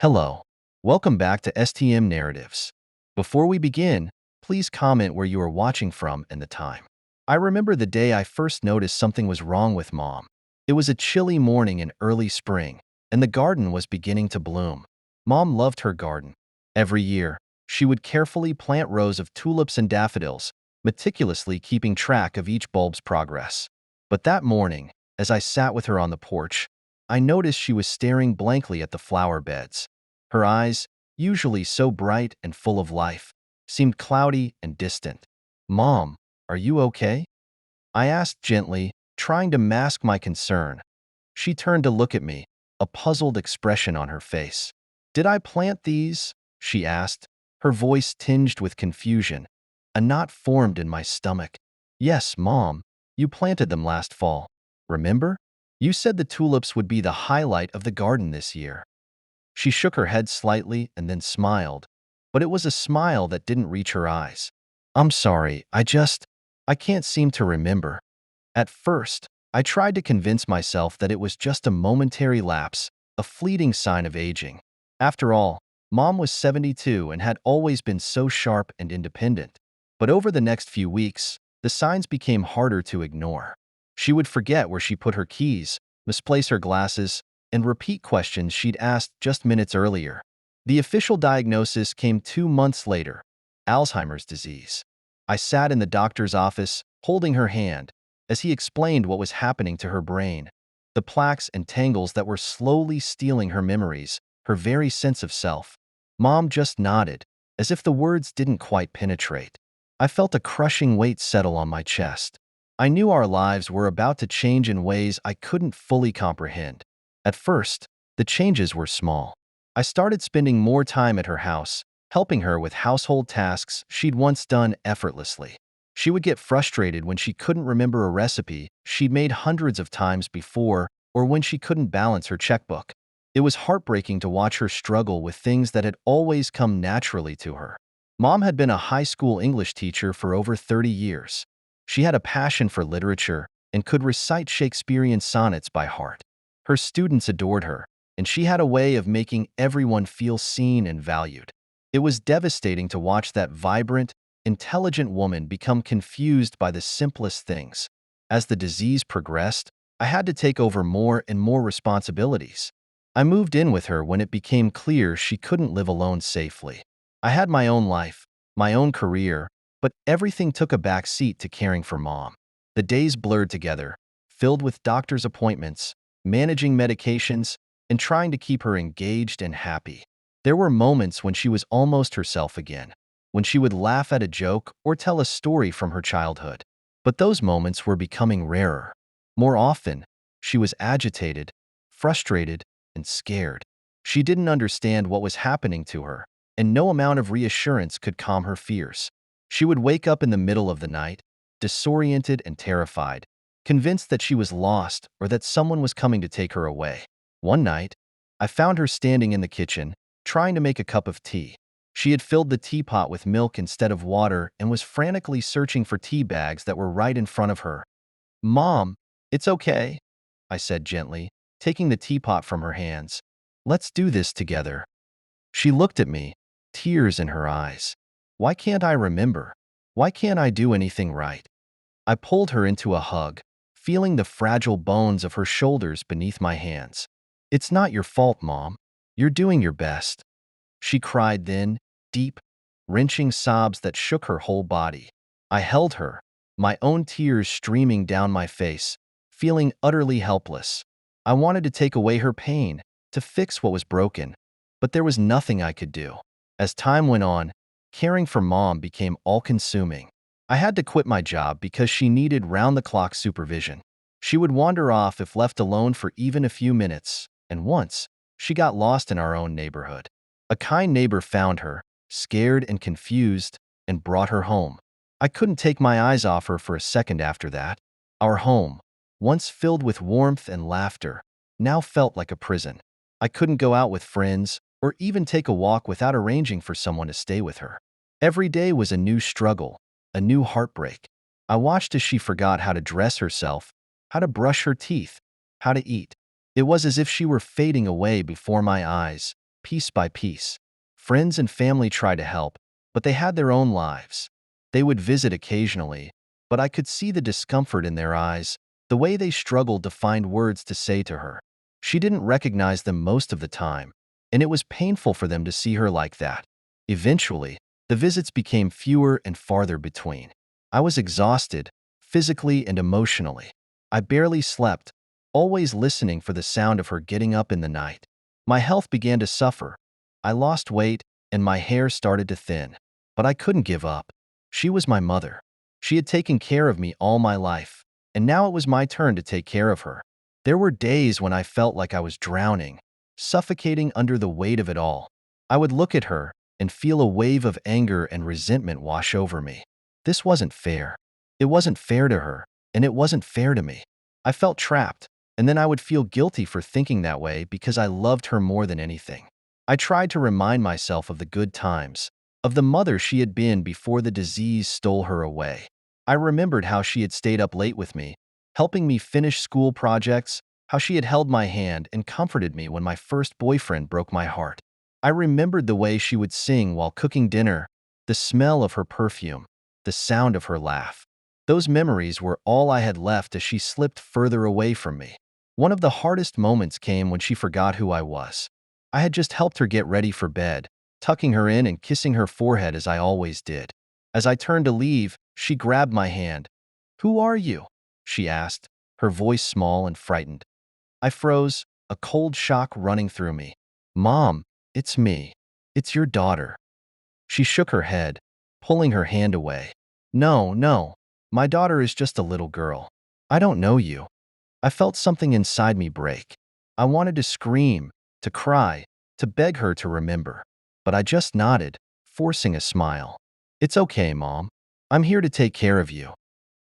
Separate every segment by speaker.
Speaker 1: Hello. Welcome back to STM Narratives. Before we begin, please comment where you are watching from and the time. I remember the day I first noticed something was wrong with Mom. It was a chilly morning in early spring, and the garden was beginning to bloom. Mom loved her garden. Every year, she would carefully plant rows of tulips and daffodils, meticulously keeping track of each bulb's progress. But that morning, as I sat with her on the porch, I noticed she was staring blankly at the flower beds. Her eyes, usually so bright and full of life, seemed cloudy and distant. "Mom, are you okay?" I asked gently, trying to mask my concern. She turned to look at me, a puzzled expression on her face. "Did I plant these?" she asked, her voice tinged with confusion. A knot formed in my stomach. "Yes, Mom, you planted them last fall. Remember? You said the tulips would be the highlight of the garden this year." She shook her head slightly and then smiled, but it was a smile that didn't reach her eyes. "I'm sorry, I can't seem to remember." At first, I tried to convince myself that it was just a momentary lapse, a fleeting sign of aging. After all, Mom was 72 and had always been so sharp and independent. But over the next few weeks, the signs became harder to ignore. She would forget where she put her keys, misplace her glasses, and repeat questions she'd asked just minutes earlier. The official diagnosis came 2 months later: Alzheimer's disease. I sat in the doctor's office, holding her hand, as he explained what was happening to her brain. The plaques and tangles that were slowly stealing her memories, her very sense of self. Mom just nodded, as if the words didn't quite penetrate. I felt a crushing weight settle on my chest. I knew our lives were about to change in ways I couldn't fully comprehend. At first, the changes were small. I started spending more time at her house, helping her with household tasks she'd once done effortlessly. She would get frustrated when she couldn't remember a recipe she'd made hundreds of times before, or when she couldn't balance her checkbook. It was heartbreaking to watch her struggle with things that had always come naturally to her. Mom had been a high school English teacher for over 30 years. She had a passion for literature and could recite Shakespearean sonnets by heart. Her students adored her, and she had a way of making everyone feel seen and valued. It was devastating to watch that vibrant, intelligent woman become confused by the simplest things. As the disease progressed, I had to take over more and more responsibilities. I moved in with her when it became clear she couldn't live alone safely. I had my own life, my own career, but everything took a back seat to caring for Mom. The days blurred together, filled with doctor's appointments, managing medications, and trying to keep her engaged and happy. There were moments when she was almost herself again, when she would laugh at a joke or tell a story from her childhood. But those moments were becoming rarer. More often, she was agitated, frustrated, and scared. She didn't understand what was happening to her, and no amount of reassurance could calm her fears. She would wake up in the middle of the night, disoriented and terrified, convinced that she was lost or that someone was coming to take her away. One night, I found her standing in the kitchen, trying to make a cup of tea. She had filled the teapot with milk instead of water and was frantically searching for tea bags that were right in front of her. "Mom, it's okay," I said gently, taking the teapot from her hands. "Let's do this together." She looked at me, tears in her eyes. "Why can't I remember? Why can't I do anything right?" I pulled her into a hug, feeling the fragile bones of her shoulders beneath my hands. "It's not your fault, Mom. You're doing your best." She cried then, deep, wrenching sobs that shook her whole body. I held her, my own tears streaming down my face, feeling utterly helpless. I wanted to take away her pain, to fix what was broken, but there was nothing I could do. As time went on, caring for Mom became all-consuming. I had to quit my job because she needed round-the-clock supervision. She would wander off if left alone for even a few minutes, and once, she got lost in our own neighborhood. A kind neighbor found her, scared and confused, and brought her home. I couldn't take my eyes off her for a second after that. Our home, once filled with warmth and laughter, now felt like a prison. I couldn't go out with friends or even take a walk without arranging for someone to stay with her. Every day was a new struggle, a new heartbreak. I watched as she forgot how to dress herself, how to brush her teeth, how to eat. It was as if she were fading away before my eyes, piece by piece. Friends and family tried to help, but they had their own lives. They would visit occasionally, but I could see the discomfort in their eyes, the way they struggled to find words to say to her. She didn't recognize them most of the time, and it was painful for them to see her like that. Eventually, the visits became fewer and farther between. I was exhausted, physically and emotionally. I barely slept, always listening for the sound of her getting up in the night. My health began to suffer. I lost weight, and my hair started to thin. But I couldn't give up. She was my mother. She had taken care of me all my life, and now it was my turn to take care of her. There were days when I felt like I was drowning, suffocating under the weight of it all. I would look at her and feel a wave of anger and resentment wash over me. This wasn't fair. It wasn't fair to her, and it wasn't fair to me. I felt trapped, and then I would feel guilty for thinking that way because I loved her more than anything. I tried to remind myself of the good times, of the mother she had been before the disease stole her away. I remembered how she had stayed up late with me, helping me finish school projects, how she had held my hand and comforted me when my first boyfriend broke my heart. I remembered the way she would sing while cooking dinner, the smell of her perfume, the sound of her laugh. Those memories were all I had left as she slipped further away from me. One of the hardest moments came when she forgot who I was. I had just helped her get ready for bed, tucking her in and kissing her forehead as I always did. As I turned to leave, she grabbed my hand. "Who are you?" she asked, her voice small and frightened. I froze, a cold shock running through me. "Mom, it's me. It's your daughter." She shook her head, pulling her hand away. "No, no. My daughter is just a little girl. I don't know you." I felt something inside me break. I wanted to scream, to cry, to beg her to remember. But I just nodded, forcing a smile. "It's okay, Mom. I'm here to take care of you."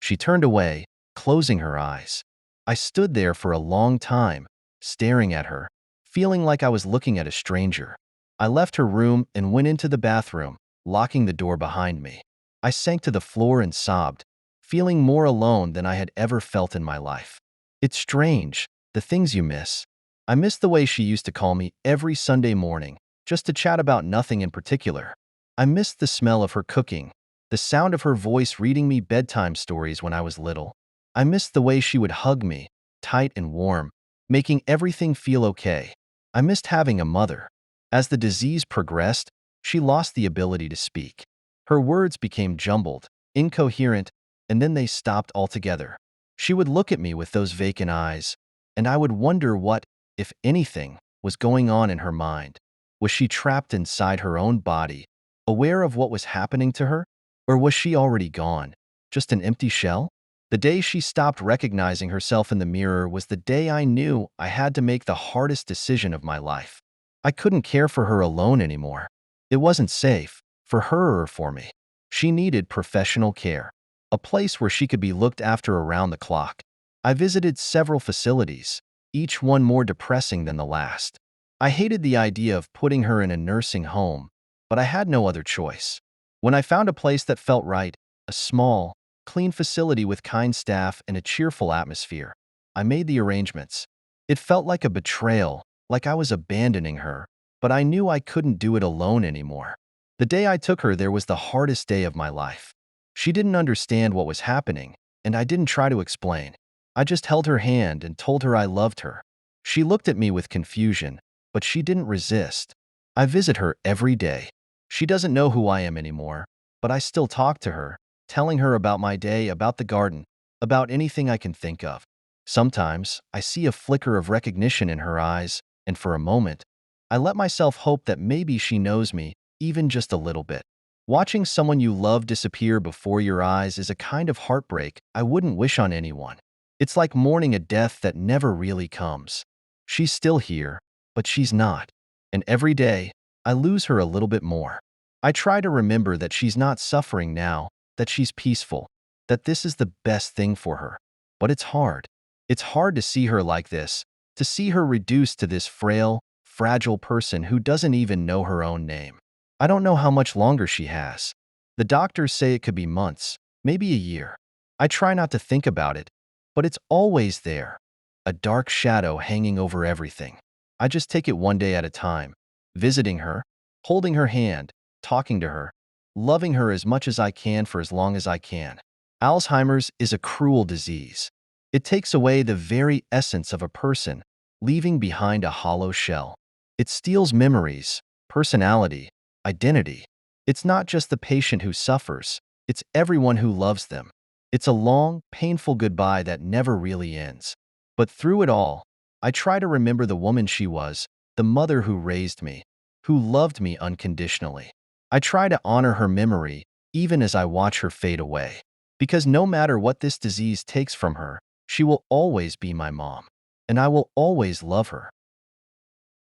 Speaker 1: She turned away, closing her eyes. I stood there for a long time, staring at her, feeling like I was looking at a stranger. I left her room and went into the bathroom, locking the door behind me. I sank to the floor and sobbed, feeling more alone than I had ever felt in my life. It's strange, the things you miss. I miss the way she used to call me every Sunday morning, just to chat about nothing in particular. I missed the smell of her cooking, the sound of her voice reading me bedtime stories when I was little. I missed the way she would hug me, tight and warm, making everything feel okay. I missed having a mother. As the disease progressed, she lost the ability to speak. Her words became jumbled, incoherent, and then they stopped altogether. She would look at me with those vacant eyes, and I would wonder what, if anything, was going on in her mind. Was she trapped inside her own body, aware of what was happening to her? Or was she already gone, just an empty shell? The day she stopped recognizing herself in the mirror was the day I knew I had to make the hardest decision of my life. I couldn't care for her alone anymore. It wasn't safe, for her or for me. She needed professional care, a place where she could be looked after around the clock. I visited several facilities, each one more depressing than the last. I hated the idea of putting her in a nursing home, but I had no other choice. When I found a place that felt right, a small, clean facility with kind staff and a cheerful atmosphere, I made the arrangements. It felt like a betrayal, like I was abandoning her, but I knew I couldn't do it alone anymore. The day I took her there was the hardest day of my life. She didn't understand what was happening, and I didn't try to explain. I just held her hand and told her I loved her. She looked at me with confusion, but she didn't resist. I visit her every day. She doesn't know who I am anymore, but I still talk to her, telling her about my day, about the garden, about anything I can think of. Sometimes, I see a flicker of recognition in her eyes, and for a moment, I let myself hope that maybe she knows me, even just a little bit. Watching someone you love disappear before your eyes is a kind of heartbreak I wouldn't wish on anyone. It's like mourning a death that never really comes. She's still here, but she's not. And every day, I lose her a little bit more. I try to remember that she's not suffering now, that she's peaceful, that this is the best thing for her. But it's hard. It's hard to see her like this, to see her reduced to this frail, fragile person who doesn't even know her own name. I don't know how much longer she has. The doctors say it could be months, maybe a year. I try not to think about it, but it's always there, a dark shadow hanging over everything. I just take it one day at a time, visiting her, holding her hand, talking to her, loving her as much as I can for as long as I can. Alzheimer's is a cruel disease. It takes away the very essence of a person, leaving behind a hollow shell. It steals memories, personality, identity. It's not just the patient who suffers, it's everyone who loves them. It's a long, painful goodbye that never really ends. But through it all, I try to remember the woman she was, the mother who raised me, who loved me unconditionally. I try to honor her memory, even as I watch her fade away. Because no matter what this disease takes from her, she will always be my mom, and I will always love her.